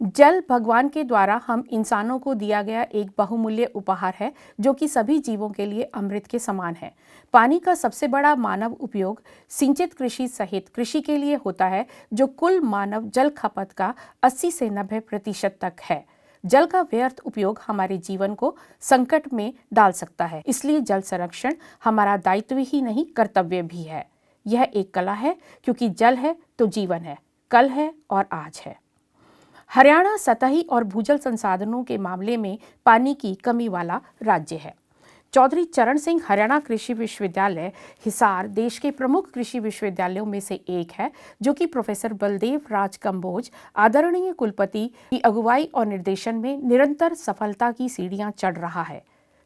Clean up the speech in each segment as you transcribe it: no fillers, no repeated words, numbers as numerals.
जल भगवान के द्वारा हम इंसानों को दिया गया एक बहुमूल्य उपहार है जो कि सभी जीवों के लिए अमृत के समान है। पानी का सबसे बड़ा मानव उपयोग सिंचित कृषि सहित कृषि के लिए होता है, जो कुल मानव जल खपत का 80 से 90% तक है। जल का व्यर्थ उपयोग हमारे जीवन को संकट में डाल सकता है, इसलिए जल संरक्षण हमारा दायित्व ही नहीं, कर्तव्य भी है। यह एक कला है, क्योंकि जल है तो जीवन है, कल है और आज है। हरियाणा सतही और भूजल संसाधनों के मामले में पानी की कमी वाला राज्य है। चौधरी चरण सिंह हरियाणा कृषि विश्वविद्यालय हिसार देश के प्रमुख कृषि विश्वविद्यालयों में से एक है, जो कि प्रोफेसर बलदेव राज कंबोज आदरणीय कुलपति की अगुवाई और निर्देशन में निरंतर सफलता की सीढ़ियां चढ़ रहा है।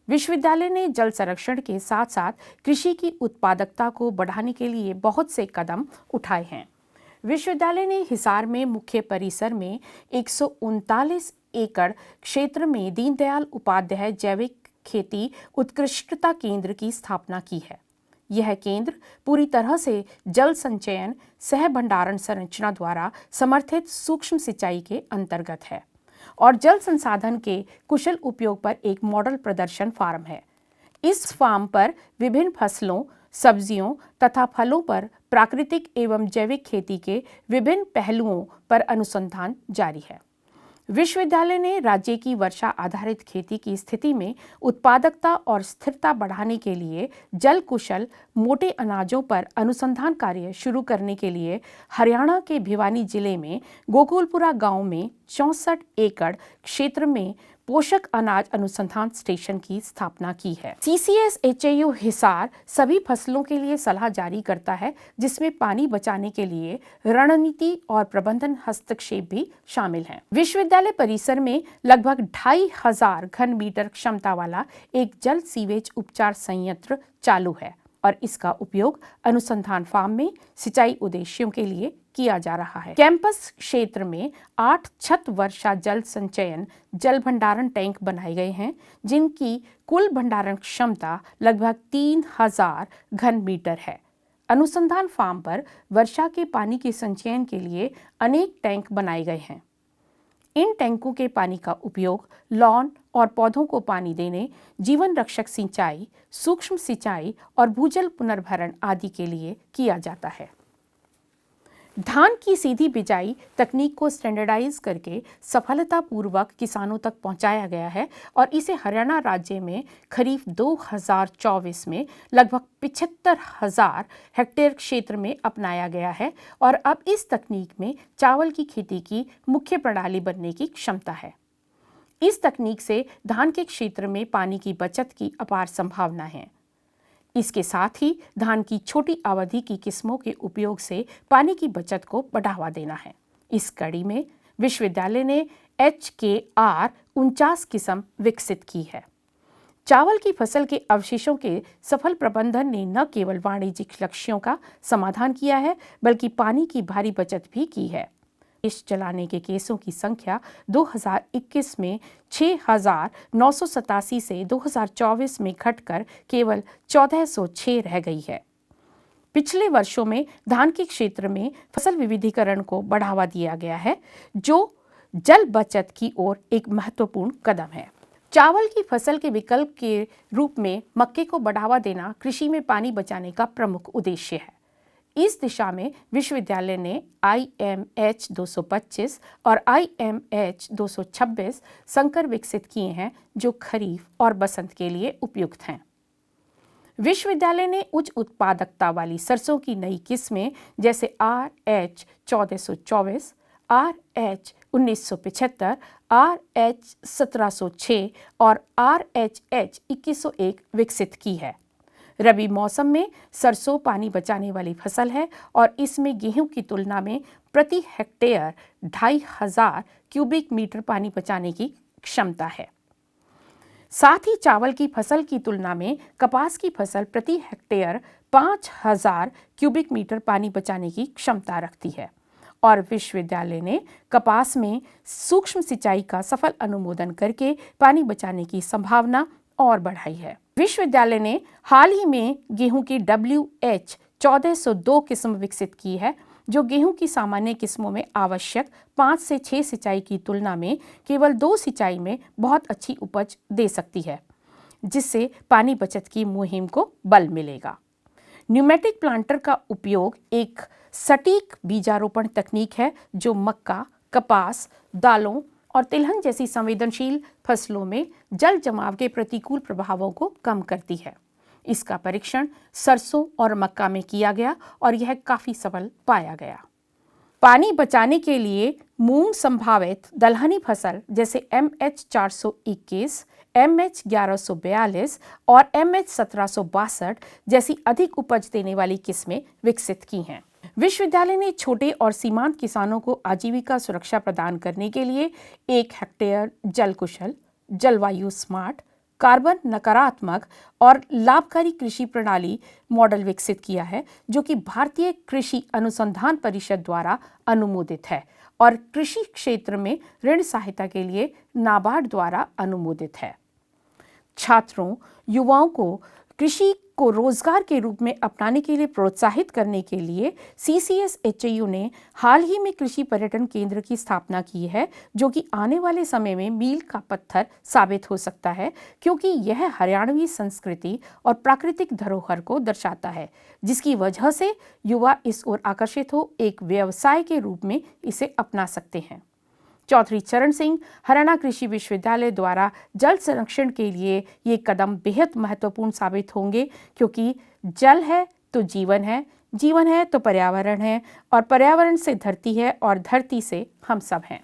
विश्वविद्यालय ने जल संरक्षण के साथ साथ कृषि की उत्पादकता को बढ़ाने के लिए बहुत से कदम उठाए हैं। विश्वविद्यालय ने हिसार में मुख्य परिसर में 139 एकड़ क्षेत्र में दीनदयाल उपाध्याय जैविक खेती उत्कृष्टता केंद्र की स्थापना की है। यह केंद्र पूरी तरह से जल संचयन सह भंडारण संरचना द्वारा समर्थित सूक्ष्म सिंचाई के अंतर्गत है और जल संसाधन के कुशल उपयोग पर एक मॉडल प्रदर्शन फार्म है। इस फार्म पर विभिन्न फसलों, सब्जियों तथा फलों पर प्राकृतिक एवं जैविक खेती के विभिन्न पहलुओं पर अनुसंधान जारी है। विश्वविद्यालय ने राज्य की वर्षा आधारित खेती की स्थिति में उत्पादकता और स्थिरता बढ़ाने के लिए जल कुशल मोटे अनाजों पर अनुसंधान कार्य शुरू करने के लिए हरियाणा के भिवानी जिले में गोकुलपुरा गांव में 64 एकड़ क्षेत्र में पोषक अनाज अनुसंधान स्टेशन की स्थापना की है। CCSHAU हिसार सभी फसलों के लिए सलाह जारी करता है, जिसमें पानी बचाने के लिए रणनीति और प्रबंधन हस्तक्षेप भी शामिल हैं। विश्वविद्यालय परिसर में लगभग 2500 घन मीटर क्षमता वाला एक जल सीवेज उपचार संयंत्र चालू है और इसका उपयोग अनुसंधान फार्म में सिंचाई उद्देश्यों के लिए किया जा रहा है। कैंपस क्षेत्र में 8 छत वर्षा जल संचयन जल भंडारण टैंक बनाए गए हैं, जिनकी कुल भंडारण क्षमता लगभग 3000 घन मीटर है। अनुसंधान फार्म पर वर्षा के पानी के संचयन के लिए अनेक टैंक बनाए गए हैं। इन टैंकों के पानी का उपयोग लॉन और पौधों को पानी देने, जीवन रक्षक सिंचाई, सूक्ष्म सिंचाई और भूजल पुनर्भरण आदि के लिए किया जाता है। धान की सीधी बिजाई तकनीक को स्टैंडर्डाइज करके सफलतापूर्वक किसानों तक पहुंचाया गया है और इसे हरियाणा राज्य में खरीफ 2024 में लगभग 75,000 हेक्टेयर क्षेत्र में अपनाया गया है और अब इस तकनीक में चावल की खेती की मुख्य प्रणाली बनने की क्षमता है। इस तकनीक से धान के क्षेत्र में पानी की बचत की अपार संभावना है। इसके साथ ही धान की छोटी अवधि की किस्मों के उपयोग से पानी की बचत को बढ़ावा देना है। इस कड़ी में विश्वविद्यालय ने HKR 49 किस्म विकसित की है। चावल की फसल के अवशेषों के सफल प्रबंधन ने न केवल वाणिज्यिक लक्ष्यों का समाधान किया है, बल्कि पानी की भारी बचत भी की है। देश चलाने के केसों की संख्या 2021 में 6,987 से 2024 में घटकर केवल 1,406 रह गई है। पिछले वर्षों में धान के क्षेत्र में फसल विविधीकरण को बढ़ावा दिया गया है, जो जल बचत की ओर एक महत्वपूर्ण कदम है। चावल की फसल के विकल्प के रूप में मक्के को बढ़ावा देना कृषि में पानी बचाने का प्रमुख उद्देश्य है। इस दिशा में विश्वविद्यालय ने IMH 225 और IMH 226 संकर विकसित किए हैं, जो खरीफ और बसंत के लिए उपयुक्त हैं। विश्वविद्यालय ने उच्च उत्पादकता वाली सरसों की नई किस्में जैसे RH 1424, RH 1975, RH 1706 और RHH 2101 विकसित की है। रबी मौसम में सरसों पानी बचाने वाली फसल है और इसमें गेहूं की तुलना में प्रति हेक्टेयर 2500 क्यूबिक मीटर पानी बचाने की क्षमता है। साथ ही चावल की फसल की तुलना में कपास की फसल प्रति हेक्टेयर 5000 क्यूबिक मीटर पानी बचाने की क्षमता रखती है और विश्वविद्यालय ने कपास में सूक्ष्म सिंचाई का सफल अनुमोदन करके पानी बचाने की संभावना और बढ़ाई है। विश्वविद्यालय ने हाल ही में गेहूं की WH 1402 किस्म विकसित की है, जो गेहूं की सामान्य किस्मों में आवश्यक 5 से 6 सिंचाई की तुलना में केवल 2 सिंचाई में बहुत अच्छी उपज दे सकती है, जिससे पानी बचत की मुहिम को बल मिलेगा। न्यूमेटिक प्लांटर का उपयोग एक सटीक बीजारोपण तकनीक है जो मक्का, कपास, दालों और तिलहन जैसी संवेदनशील फसलों में जल जमाव के प्रतिकूल प्रभावों को कम करती है। इसका परीक्षण सरसों और मक्का में किया गया और यह काफी सफल पाया गया। पानी बचाने के लिए मूंग संभावित दलहनी फसल जैसे MH421, MH1142 और MH1762 जैसी अधिक उपज देने वाली किस्में विकसित की हैं। विश्वविद्यालय ने छोटे और सीमांत किसानों को आजीविका सुरक्षा प्रदान करने के लिए 1 हेक्टेयर जल कुशल, जलवायु स्मार्ट, कार्बन नकारात्मक और लाभकारी कृषि प्रणाली मॉडल विकसित किया है, जो कि भारतीय कृषि अनुसंधान परिषद द्वारा अनुमोदित है और कृषि क्षेत्र में ऋण सहायता के लिए नाबार्ड द्वारा अनुमोदित है। छात्रों, युवाओं को कृषि को रोजगार के रूप में अपनाने के लिए प्रोत्साहित करने के लिए CCS-HIU ने हाल ही में कृषि पर्यटन केंद्र की स्थापना की है, जो कि आने वाले समय में मील का पत्थर साबित हो सकता है, क्योंकि यह हरियाणवी संस्कृति और प्राकृतिक धरोहर को दर्शाता है, जिसकी वजह से युवा इस ओर आकर्षित हो एक व्यवसाय के रूप में इसे अपना सकते हैं। चौधरी चरण सिंह, हरियाणा कृषि विश्वविद्यालय द्वारा जल संरक्षण के लिए ये कदम बेहद महत्वपूर्ण साबित होंगे, क्योंकि जल है तो जीवन है, जीवन है तो पर्यावरण है और पर्यावरण से धरती है और धरती से हम सब हैं।